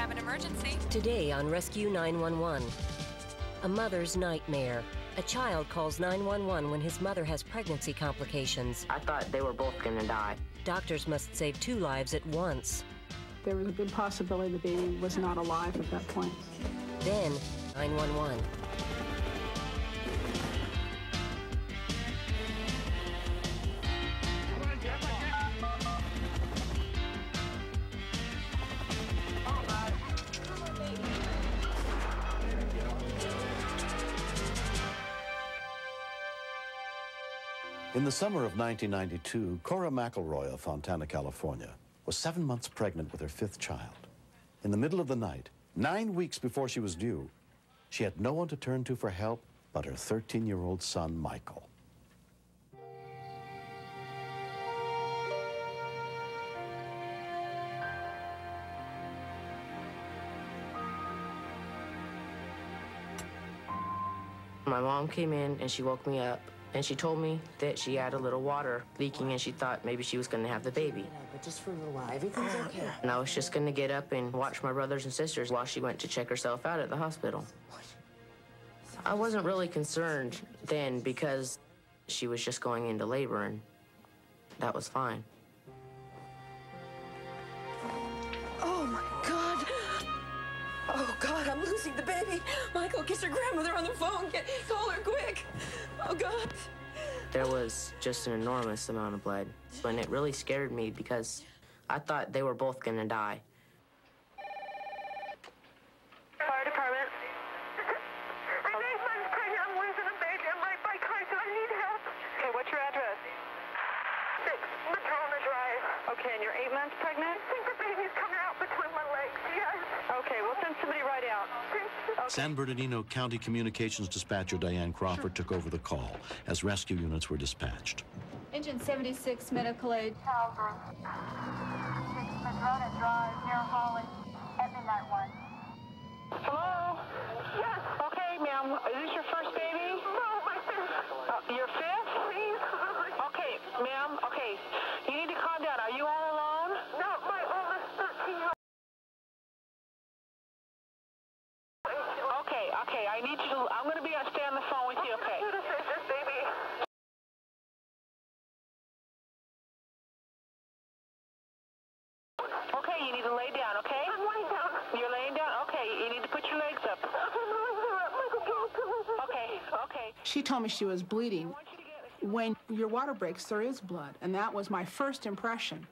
have an emergency. Today on Rescue 911. A mother's nightmare. A child calls 911 when his mother has pregnancy complications. I thought they were both gonna die. Doctors must save 2 lives at once. There was a good possibility the baby was not alive at that point. Then, 911. In the summer of 1992, Cora McElroy of Fontana, California, was 7 months pregnant with her 5th child. In the middle of the night, 9 weeks before she was due, she had no one to turn to for help but her 13-year-old son, Michael. My mom came in and she woke me up. And she told me that she had a little water leaking and she thought maybe she was going to have the baby. But just for a little while, everything's okay. And I was just going to get up and watch my brothers and sisters while she went to check herself out at the hospital. I wasn't really concerned then because she was just going into labor and that was fine. Oh, my God. Oh, God, I'm losing the baby. Michael, get your grandmother on the phone. Call her quick. Oh, God. There was just an enormous amount of blood, and it really scared me because I thought they were both going to die. Fire department. I'm 8 months pregnant. I'm losing a baby. I'm right by Carson. I need help. Okay, what's your address? 6 Madrona Drive. Okay, and you're 8 months pregnant? I think the baby's coming out between my legs, yes. Okay, we'll send somebody right out. Okay. San Bernardino County Communications Dispatcher Diane Crawford took over the call as rescue units were dispatched. Engine 76, medical aid. Childbirth. 6 Madrona Drive, near Holly. At midnight 1. Hello? Yes. Okay, ma'am. Is this your first baby? No, my 5th. Your 5th? Please. Okay, ma'am. Okay. You need to calm down. Are you all alone? No, my oldest 13-year-old. Okay, I need you to, I'm going to stay on the phone with you, okay? I'm going to save this baby. Okay, you need to lay down, okay? I'm laying down. You're laying down? Okay, you need to put your legs up. Okay. She told me she was bleeding. When your water breaks, there is blood, and that was my first impression.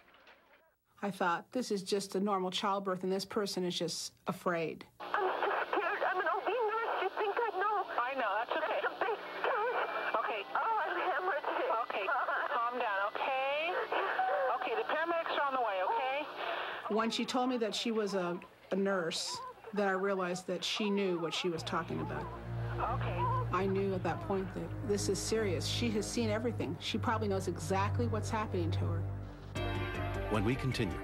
I thought, this is just a normal childbirth, and this person is just afraid. I'm just scared. I'm an OB nurse. You think I know? I know, that's okay. It's a big scar. Okay. Oh, I'm hemorrhaging. Okay, calm down, okay? Okay, the paramedics are on the way, okay? When she told me that she was a nurse, then I realized that she knew what she was talking about. Okay. I knew at that point that this is serious. She has seen everything. She probably knows exactly what's happening to her. When we continue.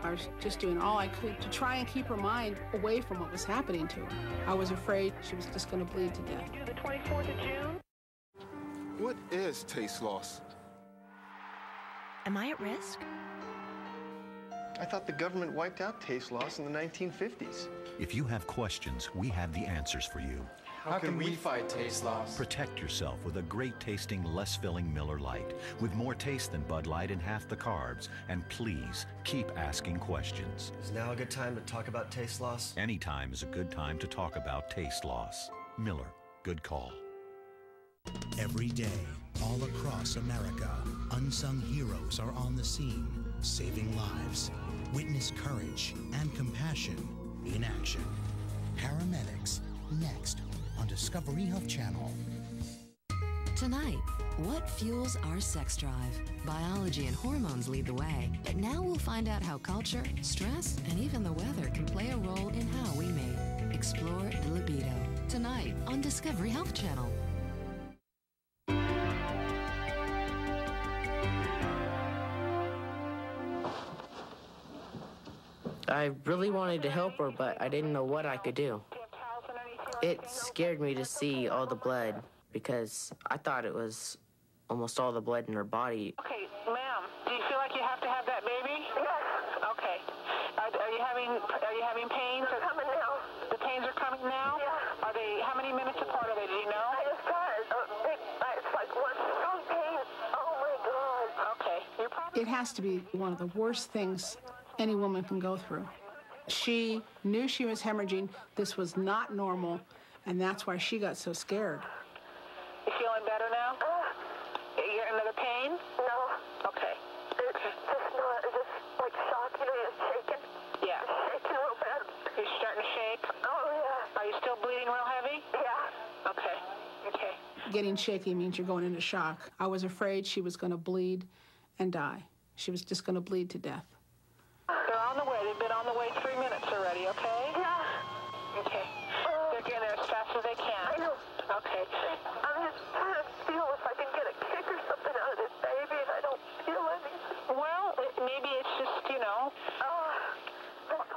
I was just doing all I could to try and keep her mind away from what was happening to her. I was afraid she was just going to bleed to death. The 24th of June? What is taste loss? Am I at risk? I thought the government wiped out taste loss in the 1950s. If you have questions, we have the answers for you. How can we fight taste loss? Protect yourself with a great-tasting, less-filling Miller Lite, with more taste than Bud Light and half the carbs. And please, keep asking questions. Is now a good time to talk about taste loss? Anytime is a good time to talk about taste loss. Miller, good call. Every day, all across America, unsung heroes are on the scene, saving lives. Witness courage and compassion in action. Paramedics, next on Discovery Health Channel. Tonight, what fuels our sex drive? Biology and hormones lead the way, but now we'll find out how culture, stress, and even the weather can play a role in how we mate. Explore the libido. Tonight on Discovery Health Channel. I really wanted to help her, but I didn't know what I could do. It scared me to see all the blood because I thought it was almost all the blood in her body. Okay, ma'am, do you feel like you have to have that baby? Yes. Okay. Are you having pain? many minutes apart are they? Do you know? I just got it. It's like one strong pain. Oh, my God. Okay. You're probably... It has to be one of the worst things any woman can go through. She knew she was hemorrhaging. This was not normal, and that's why she got so scared. You feeling better now? You're in another pain? No. Okay. It's just like shock, you know, you're shaking. Yeah. Shaking real bad. You're starting to shake? Oh, yeah. Are you still bleeding real heavy? Yeah. Okay. Okay. Getting shaky means you're going into shock. I was afraid she was going to bleed and die. She was just going to bleed to death. They're on the way. They've been on the way 3 minutes already, okay? Yeah. Okay. They're getting there as fast as they can. I know. Okay. I'm just trying to feel if I can get a kick or something out of this baby, and I don't feel anything. Well, maybe it's just, you know.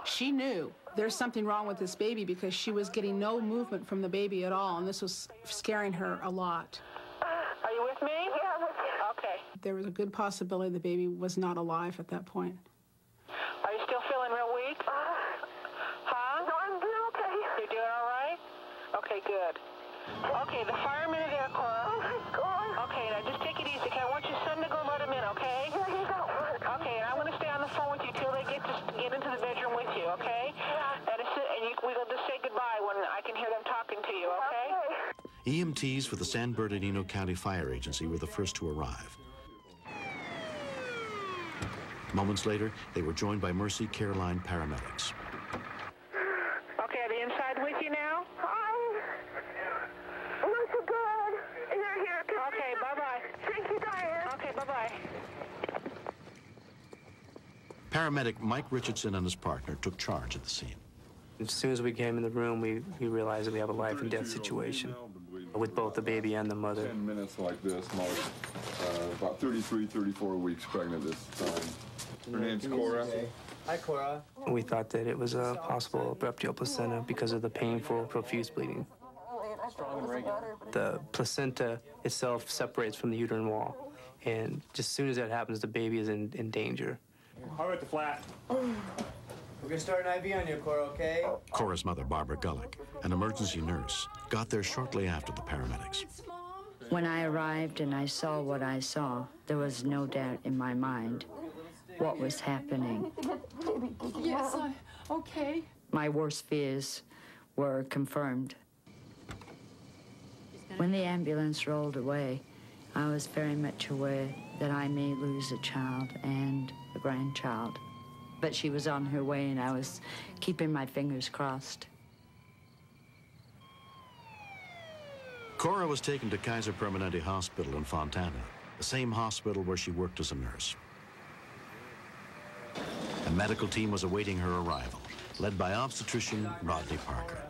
She knew there's something wrong with this baby because she was getting no movement from the baby at all, and this was scaring her a lot. Are you with me? Yeah, I'm with you. Okay. There was a good possibility the baby was not alive at that point. Are you still feeling real weak? Huh? No, I'm doing okay. You're doing all right? Okay, good. Okay, the firemen are there, Cora. Oh, my God. Okay, now just take it easy. Okay, I want your son to go let him in, okay? Yeah, he's out front. Okay, and I'm going to stay on the phone with you till they get into the bedroom with you, okay? Yeah. And we'll just say goodbye when I can hear them talking to you, okay? EMTs for the San Bernardino County Fire Agency were the first to arrive. Moments later, they were joined by Mercy Careline paramedics. Okay, are they inside with you now? Not so good. Here. Okay, bye-bye. Thank you, Diane. Okay, bye-bye. Paramedic Mike Richardson and his partner took charge at the scene. As soon as we came in the room, we realized that we have a life and death situation with both the baby and the mother. 10 minutes like this, Mark. About 33, 34 weeks pregnant this time. Her name's Cora. Hi, Cora. We thought that it was a possible abruptio placenta because of the painful, profuse bleeding. The placenta itself separates from the uterine wall, and just as soon as that happens, the baby is in danger. All right, the flat. We're gonna start an IV on you, Cora, okay? Cora's mother, Barbara Gullick, an emergency nurse, got there shortly after the paramedics. When I arrived and I saw what I saw, there was no doubt in my mind what was happening. Yes, okay. My worst fears were confirmed. When the ambulance rolled away, I was very much aware that I may lose a child and a grandchild. But she was on her way, and I was keeping my fingers crossed. Cora was taken to Kaiser Permanente Hospital in Fontana, the same hospital where she worked as a nurse. A medical team was awaiting her arrival, led by obstetrician Rodney Parker.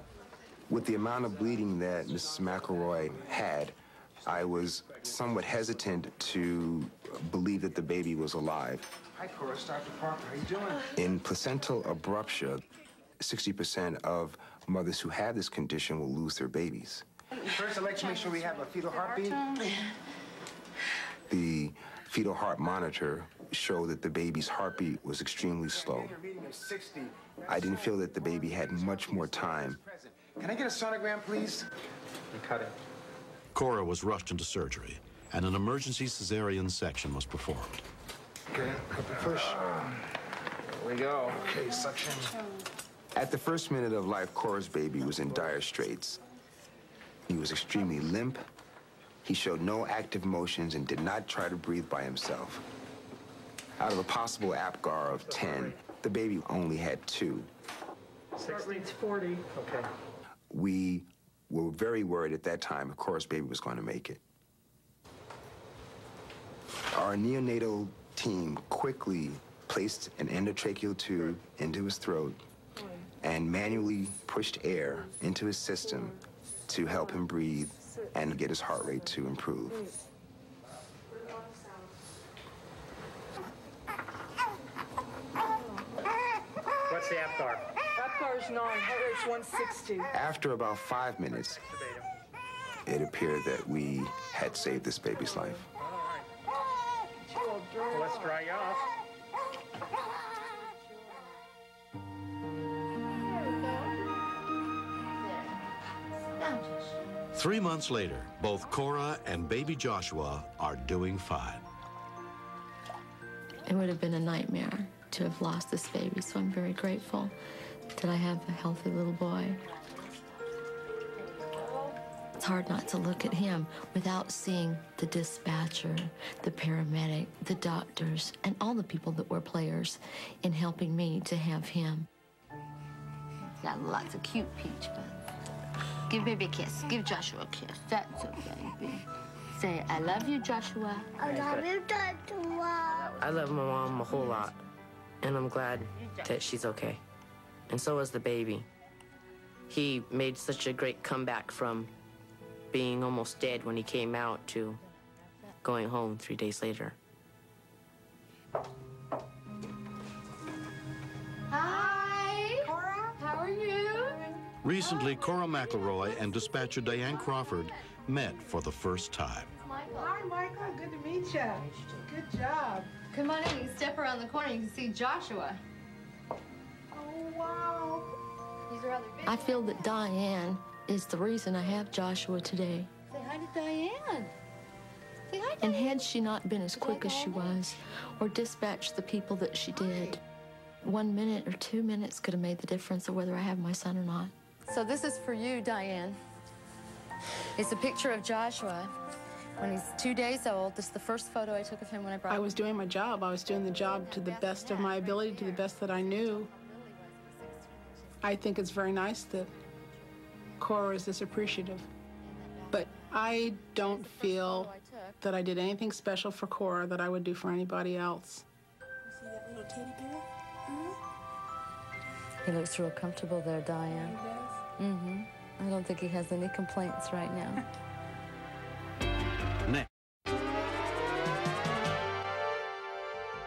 With the amount of bleeding that Mrs. McElroy had, I was somewhat hesitant to believe that the baby was alive. Hi, Cora. It's Dr. Parker. How you doing? In placental abruptia, 60% of mothers who have this condition will lose their babies. First, I'd like to make sure we have a fetal heartbeat. The fetal heart monitor showed that the baby's heartbeat was extremely slow. I didn't feel that the baby had much more time. Can I get a sonogram, please? Cut it. Cora was rushed into surgery, and an emergency cesarean section was performed. Okay, cut the push. There we go. Okay, suction. At the first minute of life, Cora's baby was in dire straits. He was extremely limp. He showed no active motions and did not try to breathe by himself. Out of a possible APGAR of 10, the baby only had 2. Heart rate's 40. Okay. We were very worried at that time if Cora's baby was going to make it. Our neonatal team quickly placed an endotracheal tube into his throat and manually pushed air into his system to help him breathe and get his heart rate to improve. What's the APGAR? APGAR is 9. Heart rate's 160. After about 5 minutes, it appeared that we had saved this baby's life. Well, let's dry you off. There we go. There. Now just 3 months later, both Cora and baby Joshua are doing fine. It would have been a nightmare to have lost this baby, so I'm very grateful that I have a healthy little boy. It's hard not to look at him without seeing the dispatcher, the paramedic, the doctors, and all the people that were players in helping me to have him. Got lots of cute peach buds. Give baby a kiss. Give Joshua a kiss. That's okay, baby. Say, I love you, Joshua. I love you, Joshua. I love my mom a whole lot, and I'm glad that she's okay. And so is the baby. He made such a great comeback from being almost dead when he came out to going home 3 days later. Hi. Cora, how are you? Recently, Cora McElroy and dispatcher Diane Crawford met for the first time. Hi, Michael. Good to meet you. Good job. Come on in. You step around the corner, you can see Joshua. Oh, wow. He's rather big. I feel that Diane is the reason I have Joshua today. Say hi to Diane. Say hi, Diane. And had she not been as quick as she was, or dispatched the people that she did, 1 minute or 2 minutes could have made the difference of whether I have my son or not. So this is for you, Diane. It's a picture of Joshua when he's 2 days old. This is the first photo I took of him when I brought him. I was doing my job. I was doing the job to the best of my ability, to the best that I knew. I think it's very nice that Cora is this appreciative. But I don't feel that I did anything special for Cora that I would do for anybody else. See that little teddy bear? He looks real comfortable there, Diane. He does? Mm-hmm. I don't think he has any complaints right now.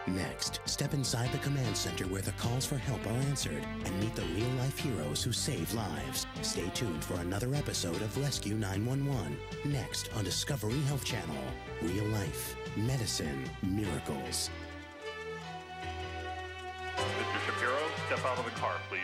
Next, step inside the command center where the calls for help are answered and meet the real-life heroes who save lives. Stay tuned for another episode of Rescue 911. Next on Discovery Health Channel. Real life, medicine, miracles. Mr. Shapiro, step out of the car, please.